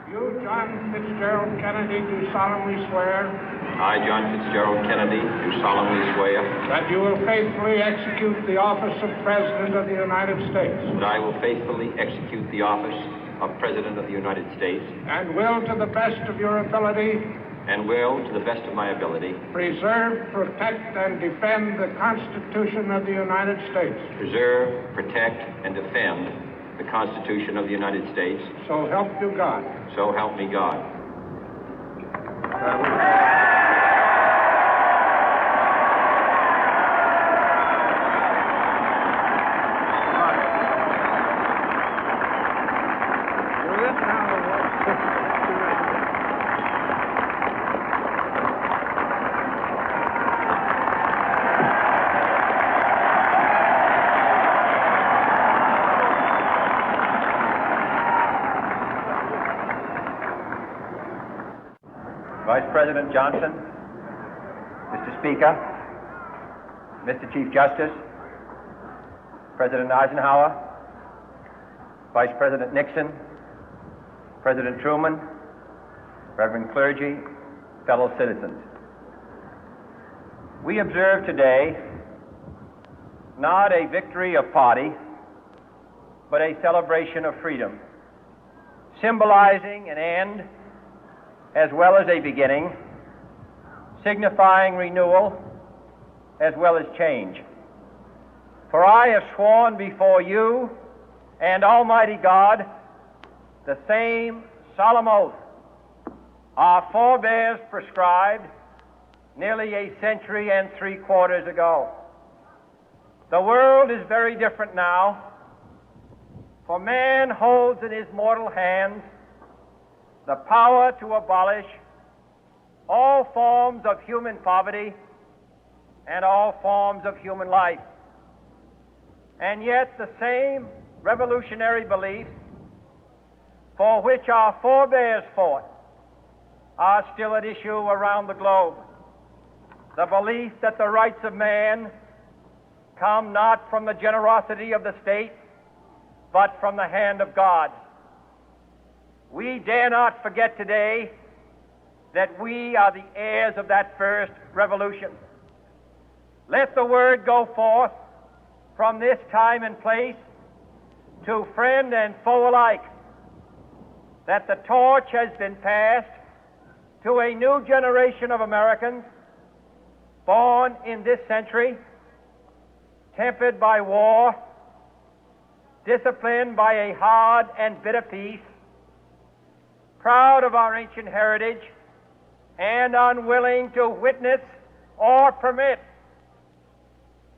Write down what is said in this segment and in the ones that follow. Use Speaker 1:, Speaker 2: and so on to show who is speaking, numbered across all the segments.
Speaker 1: You, John Fitzgerald Kennedy, do solemnly swear
Speaker 2: I, John Fitzgerald Kennedy, do solemnly swear
Speaker 1: that you will faithfully execute the office of President of the United States
Speaker 2: that I will faithfully execute the office of President of the United States
Speaker 1: and will, to the best of your ability,
Speaker 2: and will, to the best of my ability,
Speaker 1: preserve, protect, and defend the Constitution of the United States.
Speaker 2: preserve, protect, and defend the Constitution of the United States.
Speaker 1: So help you God.
Speaker 2: So help me God.
Speaker 3: Vice President Johnson, Mr. Speaker, Mr. Chief Justice, President Eisenhower, Vice President Nixon, President Truman, Reverend clergy, fellow citizens. We observe today not a victory of party, but a celebration of freedom, symbolizing an end as well as a beginning, signifying renewal as well as change. For I have sworn before you and Almighty God the same solemn oath our forebears prescribed nearly a century and 3/4 ago. The world is very different now, for man holds in his mortal hands the power to abolish all forms of human poverty and all forms of human life. And yet the same revolutionary beliefs for which our forebears fought are still at issue around the globe. The belief that the rights of man come not from the generosity of the state, but from the hand of God. We dare not forget today that we are the heirs of that first revolution. Let the word go forth from this time and place to friend and foe alike that the torch has been passed to a new generation of Americans born in this century, tempered by war, disciplined by a hard and bitter peace, proud of our ancient heritage, and unwilling to witness or permit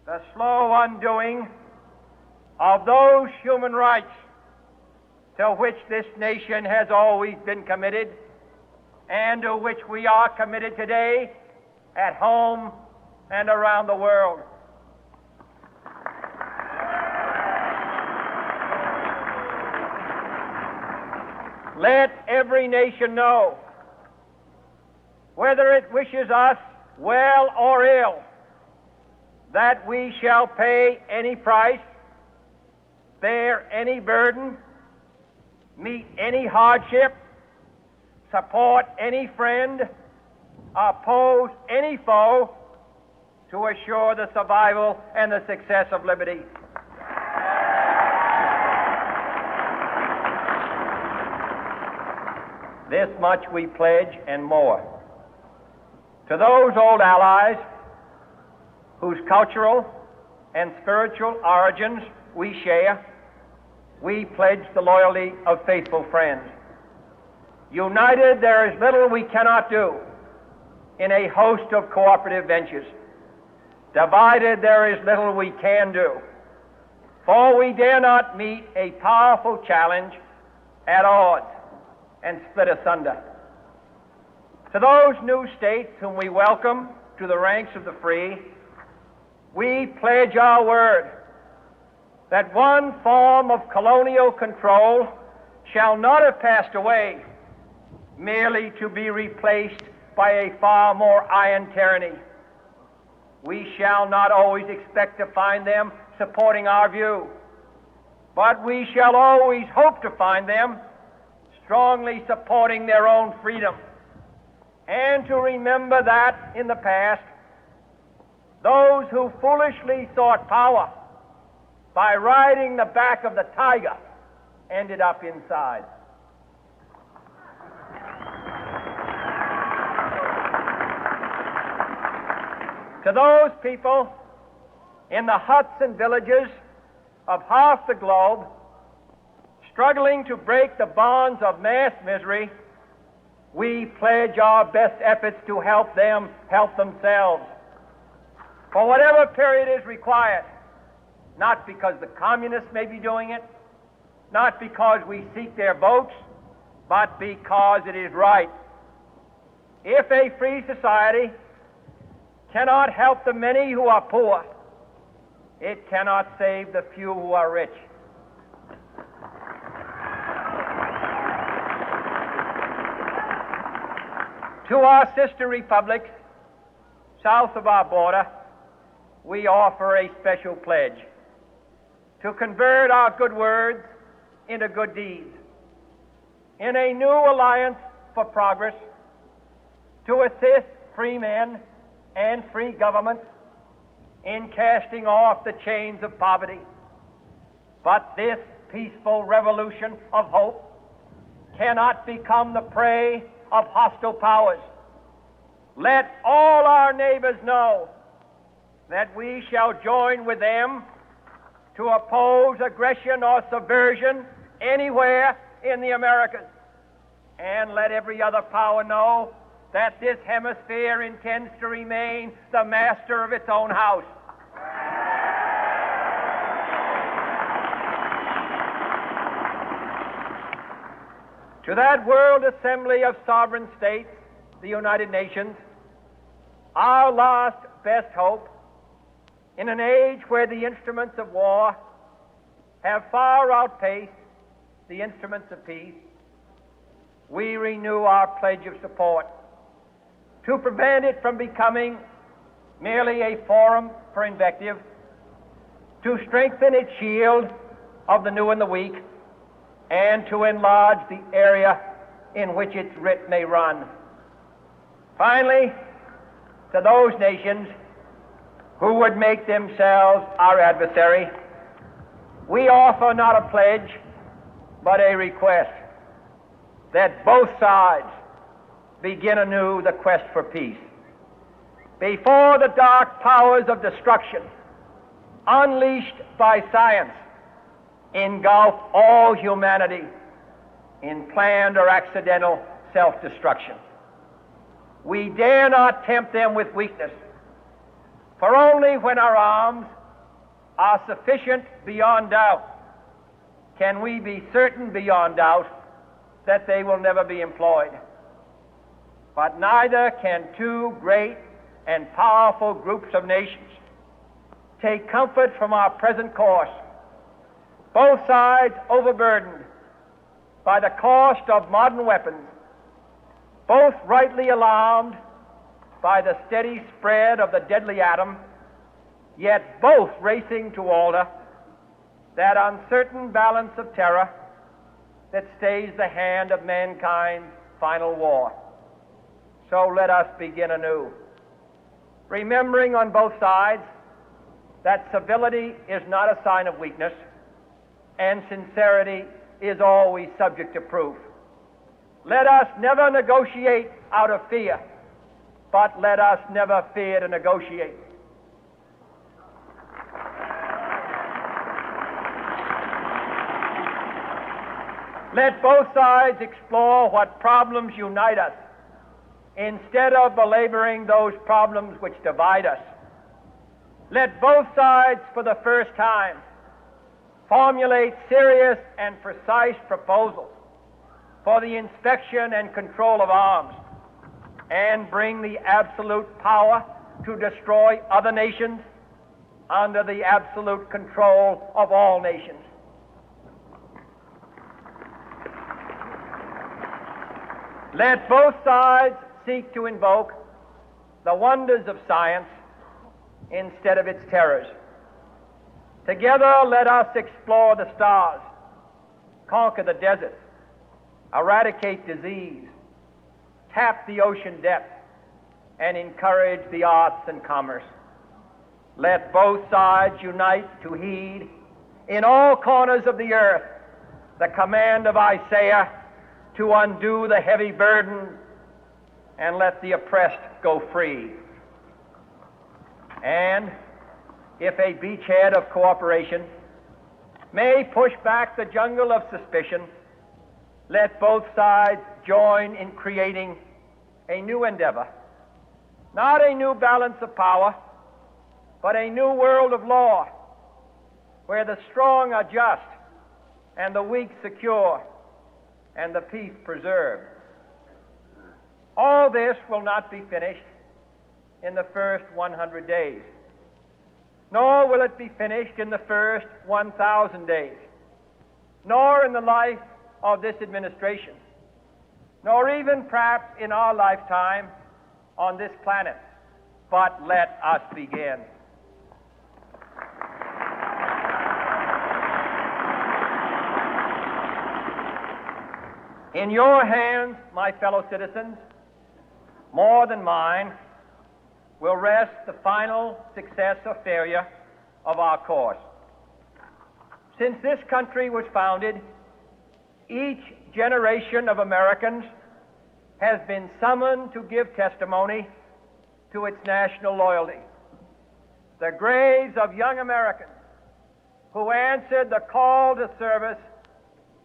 Speaker 3: the slow undoing of those human rights to which this nation has always been committed and to which we are committed today at home and around the world. Let every nation know, whether it wishes us well or ill, that we shall pay any price, bear any burden, meet any hardship, support any friend, oppose any foe to assure the survival and the success of liberty. This much we pledge and more. To those old allies whose cultural and spiritual origins we share, we pledge the loyalty of faithful friends. United, there is little we cannot do in a host of cooperative ventures. Divided, there is little we can do, for we dare not meet a powerful challenge at odds and split asunder. To those new states whom we welcome to the ranks of the free, we pledge our word that one form of colonial control shall not have passed away, merely to be replaced by a far more iron tyranny. We shall not always expect to find them supporting our view, but we shall always hope to find them strongly supporting their own freedom, and to remember that in the past, those who foolishly sought power by riding the back of the tiger ended up inside. To those people in the huts and villages of half the globe struggling to break the bonds of mass misery, we pledge our best efforts to help them help themselves for whatever period is required, not because the communists may be doing it, not because we seek their votes, but because it is right. If a free society cannot help the many who are poor, it cannot save the few who are rich. To our sister republics south of our border, we offer a special pledge to convert our good words into good deeds, in a new alliance for progress, to assist free men and free governments in casting off the chains of poverty. But this peaceful revolution of hope cannot become the prey of hostile powers. Let all our neighbors know that we shall join with them to oppose aggression or subversion anywhere in the Americas. And let every other power know that this hemisphere intends to remain the master of its own house. To that World Assembly of Sovereign States, the United Nations, our last best hope, in an age where the instruments of war have far outpaced the instruments of peace, we renew our pledge of support to prevent it from becoming merely a forum for invective, to strengthen its shield of the new and the weak, and to enlarge the area in which its writ may run. Finally, to those nations who would make themselves our adversary, we offer not a pledge, but a request that both sides begin anew the quest for peace. Before the dark powers of destruction, unleashed by science, engulf all humanity in planned or accidental self-destruction, we dare not tempt them with weakness, for only when our arms are sufficient beyond doubt can we be certain beyond doubt that they will never be employed. But neither can two great and powerful groups of nations take comfort from our present course, both sides overburdened by the cost of modern weapons, both rightly alarmed by the steady spread of the deadly atom, yet both racing to alter that uncertain balance of terror that stays the hand of mankind's final war. So let us begin anew, remembering on both sides that civility is not a sign of weakness, and sincerity is always subject to proof. Let us never negotiate out of fear, but let us never fear to negotiate. Let both sides explore what problems unite us, instead of belaboring those problems which divide us. Let both sides, for the first time, formulate serious and precise proposals for the inspection and control of arms, and bring the absolute power to destroy other nations under the absolute control of all nations. Let both sides seek to invoke the wonders of science instead of its terrors. Together, let us explore the stars, conquer the deserts, eradicate disease, tap the ocean depth, and encourage the arts and commerce. Let both sides unite to heed in all corners of the earth the command of Isaiah to undo the heavy burden and let the oppressed go free. And if a beachhead of cooperation may push back the jungle of suspicion, let both sides join in creating a new endeavor, not a new balance of power, but a new world of law, where the strong are just and the weak secure and the peace preserved. All this will not be finished in the first 100 days, nor will it be finished in the first 1,000 days, nor in the life of this administration, nor even perhaps in our lifetime on this planet. But let us begin. In your hands, my fellow citizens, more than mine, will rest the final success or failure of our course. Since this country was founded, each generation of Americans has been summoned to give testimony to its national loyalty. The graves of young Americans who answered the call to service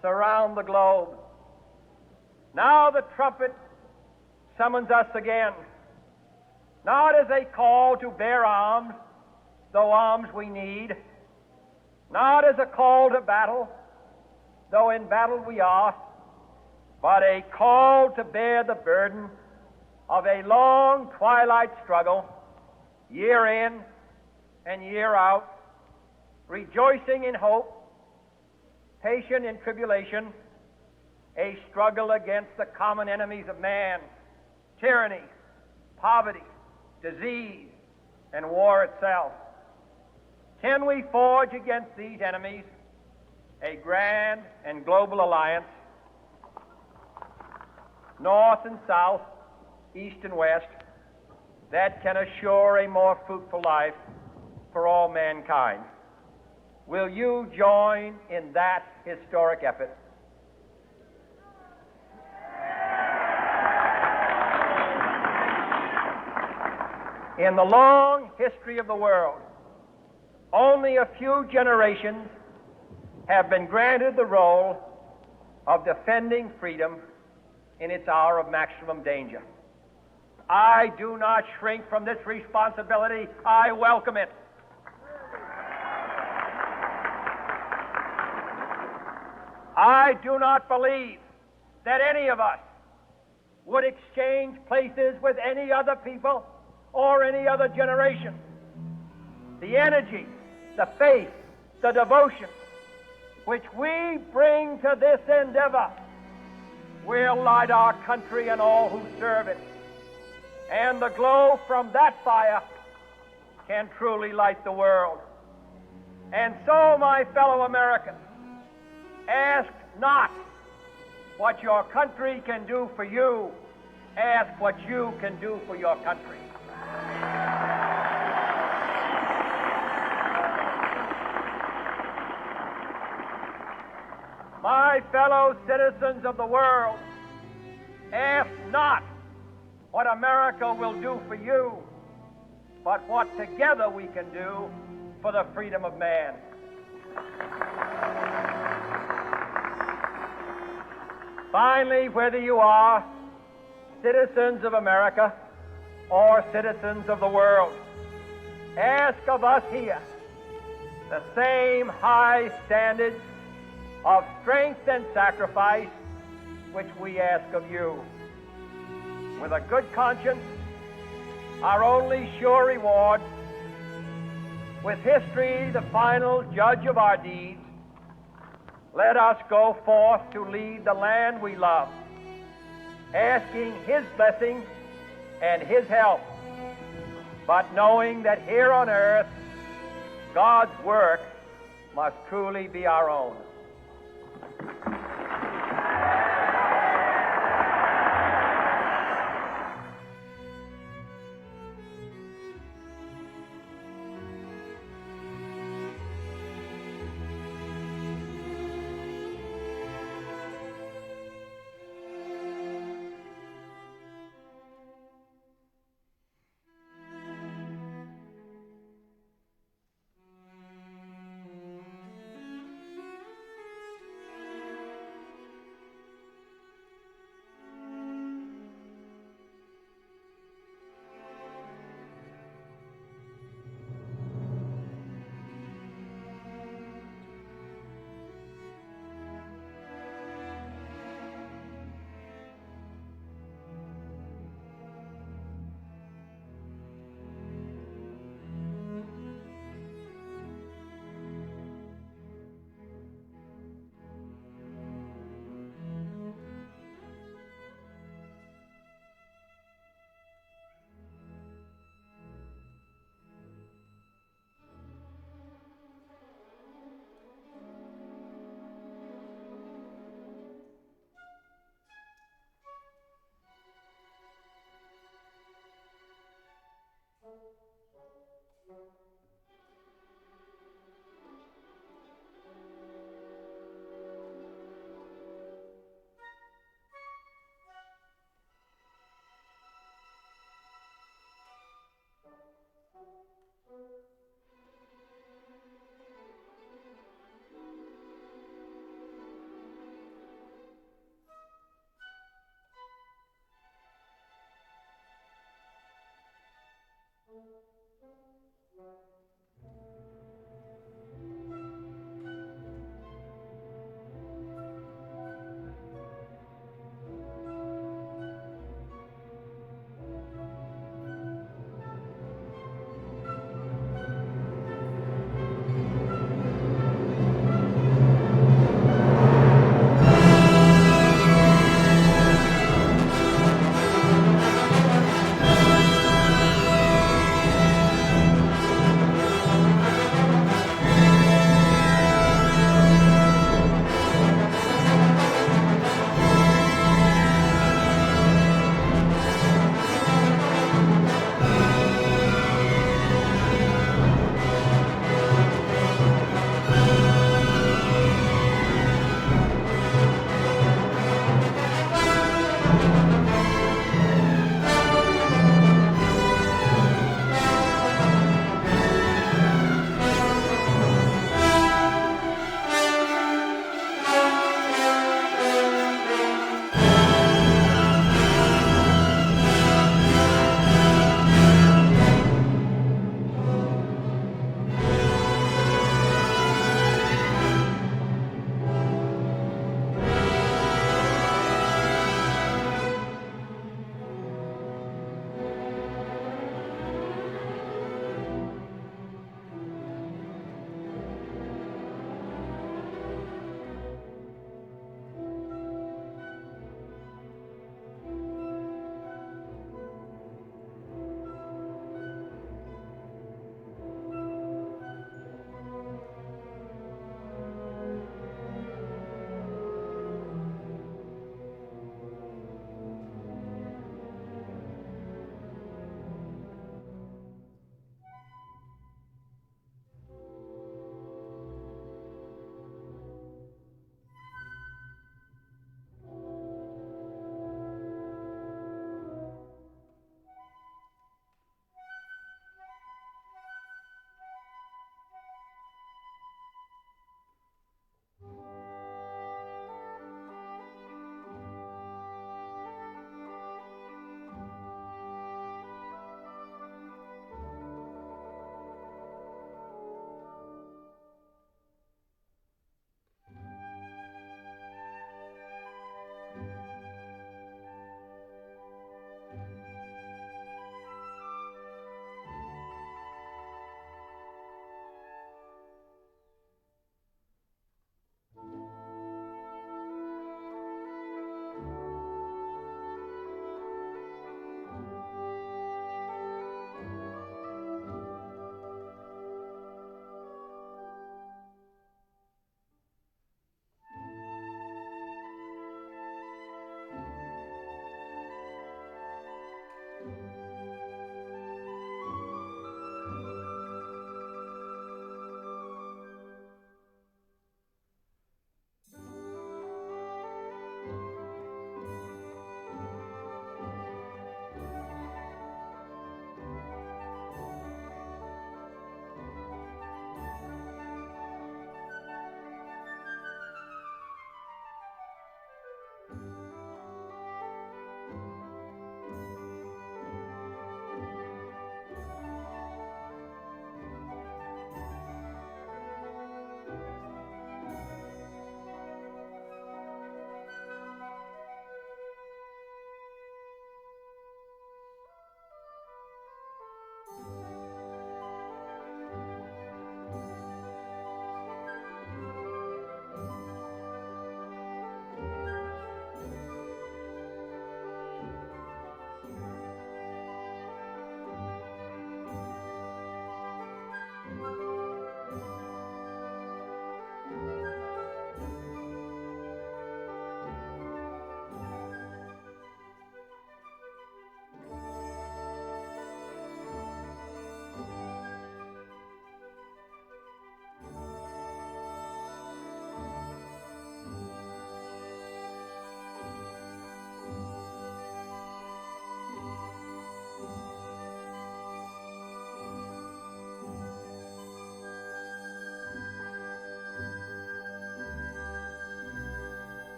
Speaker 3: surround the globe. Now the trumpet summons us again, not as a call to bear arms, though arms we need, not as a call to battle, though in battle we are, but a call to bear the burden of a long twilight struggle, year in and year out, rejoicing in hope, patient in tribulation, a struggle against the common enemies of man, tyranny, poverty, disease, and war itself. Can we forge against these enemies a grand and global alliance, north and south, east and west, that can assure a more fruitful life for all mankind? Will you join in that historic effort? In the long history of the world, only a few generations have been granted the role of defending freedom in its hour of maximum danger. I do not shrink from this responsibility. I welcome it. I do not believe that any of us would exchange places with any other people or any other generation. The energy, the faith, the devotion which we bring to this endeavor will light our country and all who serve it. And the glow from that fire can truly light the world. And so, my fellow Americans, ask not what your country can do for you. Ask what you can do for your country. My fellow citizens of the world, ask not what America will do for you, but what together we can do for the freedom of man. Finally, whether you are citizens of America or citizens of the world, ask of us here the same high standards of strength and sacrifice which we ask of you. With a good conscience, our only sure reward, with history the final judge of our deeds, let us go forth to lead the land we love, asking His blessing and His help, but knowing that here on earth, God's work must truly be our own.